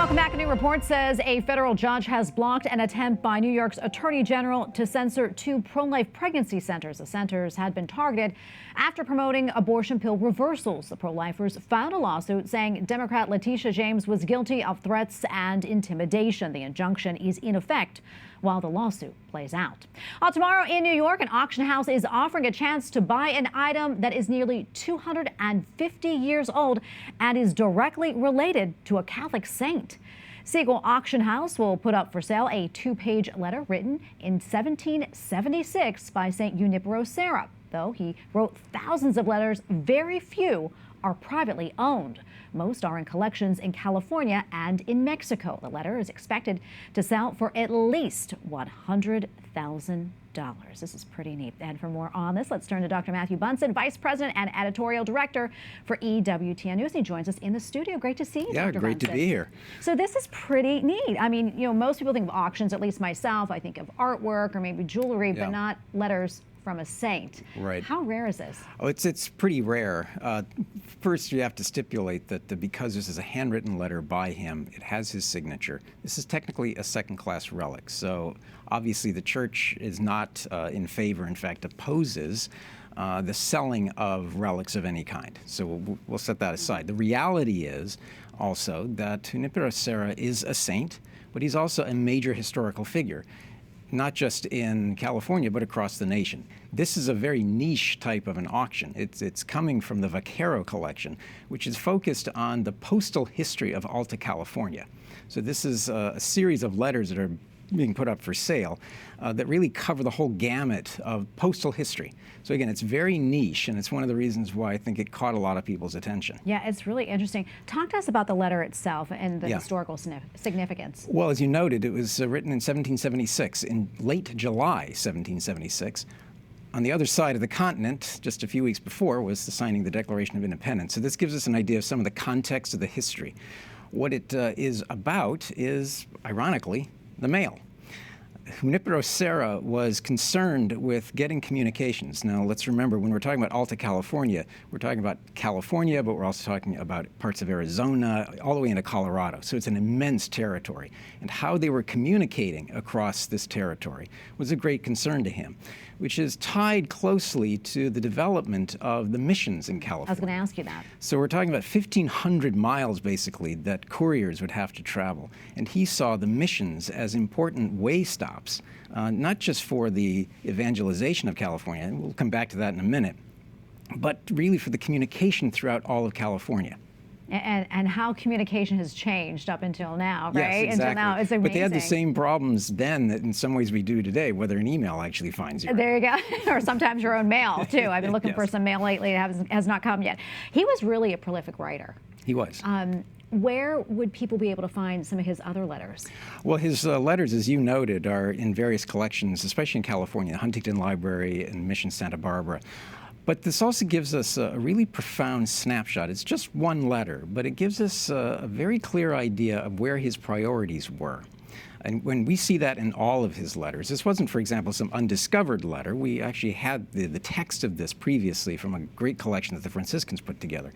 Welcome back. A new report says a federal judge has blocked an attempt by New York's Attorney General to censor 2 pro-life pregnancy centers. The centers had been targeted after promoting abortion pill reversals. The pro-lifers filed a lawsuit saying Democrat Letitia James was guilty of threats and intimidation. The injunction is in effect while the lawsuit plays out. Tomorrow in New York, an auction house is offering a chance to buy an item that is nearly 250 years old and is directly related to a Catholic saint. Siegel Auction House will put up for sale a 2-page letter written in 1776 by Saint Junipero Serra. Though he wrote thousands of letters, very few are privately owned. Most are in collections in California and in Mexico. The letter is expected to sell for at least $100,000. This is pretty neat. And for more on this, let's turn to Dr. Matthew Bunson, Vice President and Editorial Director for EWTN News. He joins us in the studio. Great to see you, Yeah, Dr. great Bunson. to be here. So this is pretty neat. I mean, most people think of auctions, at least myself. I think of artwork or maybe jewelry, but not letters from a saint. Right. How rare is this? Oh, it's pretty rare. First, you have to stipulate that because this is a handwritten letter by him, it has his signature. This is technically a second-class relic. So obviously the church is not in favor, in fact, opposes the selling of relics of any kind. So we'll set that aside. The reality is also that Junipero Serra is a saint, but he's also a major historical figure, not just in California, but across the nation. This is a very niche type of an auction. It's coming from the Vaquero collection, which is focused on the postal history of Alta California. So this is a series of letters that are being put up for sale that really cover the whole gamut of postal history. So again, it's very niche, and it's one of the reasons why I think it caught a lot of people's attention. Yeah, it's really interesting. Talk to us about the letter itself and the historical significance. Well, as you noted, it was written in 1776, in late July 1776. On the other side of the continent, just a few weeks before, was the signing of the Declaration of Independence. So this gives us an idea of some of the context of the history. What it is about is, ironically, the mail. Junipero Serra was concerned with getting communications. Now, let's remember, when we're talking about Alta California, we're talking about California, but we're also talking about parts of Arizona, all the way into Colorado. So it's an immense territory. And how they were communicating across this territory was a great concern to him, which is tied closely to the development of the missions in California. I was going to ask you that. So we're talking about 1,500 miles, basically, that couriers would have to travel. And he saw the missions as important way stops, not just for the evangelization of California, and we'll come back to that in a minute, but really for the communication throughout all of California. And how communication has changed up until now, right? Yes, exactly. Until now, it's amazing. But they had the same problems then that in some ways we do today, whether an email actually finds you. There you go. Or sometimes your own mail, too. I've been looking for some mail lately. It has not come yet. He was really a prolific writer. He was. Where would people be able to find some of his other letters? Well, his letters, as you noted, are in various collections, especially in California, the Huntington Library and Mission Santa Barbara. But this also gives us a really profound snapshot. It's just one letter, but it gives us a very clear idea of where his priorities were. And when we see that in all of his letters, this wasn't, for example, some undiscovered letter. We actually had the text of this previously from a great collection that the Franciscans put together.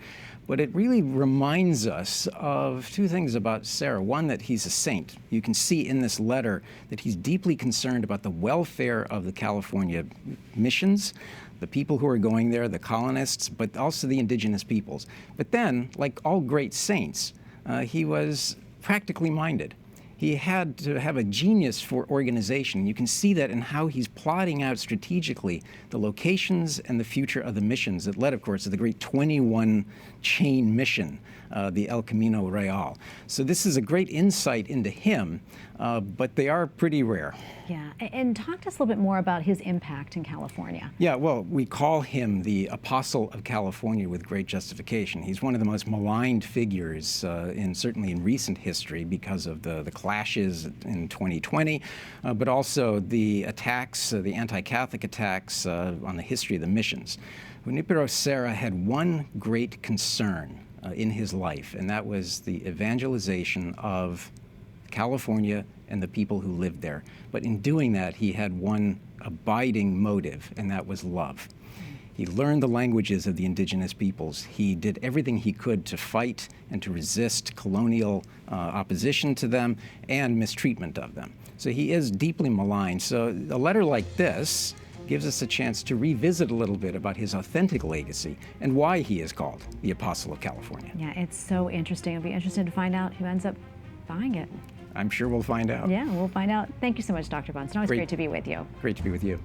But it really reminds us of two things about Serra. One, that he's a saint. You can see in this letter that he's deeply concerned about the welfare of the California missions, the people who are going there, the colonists, but also the indigenous peoples. But then, like all great saints, he was practically minded. He had to have a genius for organization. You can see that in how he's plotting out strategically the locations and the future of the missions that led, of course, to the great 21-chain mission, the El Camino Real. So this is a great insight into him, but they are pretty rare. Yeah, and talk to us a little bit more about his impact in California. Yeah, well, we call him the Apostle of California with great justification. He's one of the most maligned figures, certainly in recent history, because of the clashes in 2020, but also the attacks, the anti-Catholic attacks on the history of the missions. Junipero Serra had one great concern in his life, and that was the evangelization of California and the people who lived there. But in doing that, he had one abiding motive, and that was love. He learned the languages of the indigenous peoples. He did everything he could to fight and to resist colonial opposition to them and mistreatment of them. So he is deeply maligned. So a letter like this gives us a chance to revisit a little bit about his authentic legacy and why he is called the Apostle of California. Yeah, it's so interesting. It'll be interesting to find out who ends up buying it. I'm sure we'll find out. Yeah, we'll find out. Thank you so much, Dr. Bunson. Always great to be with you. Great to be with you.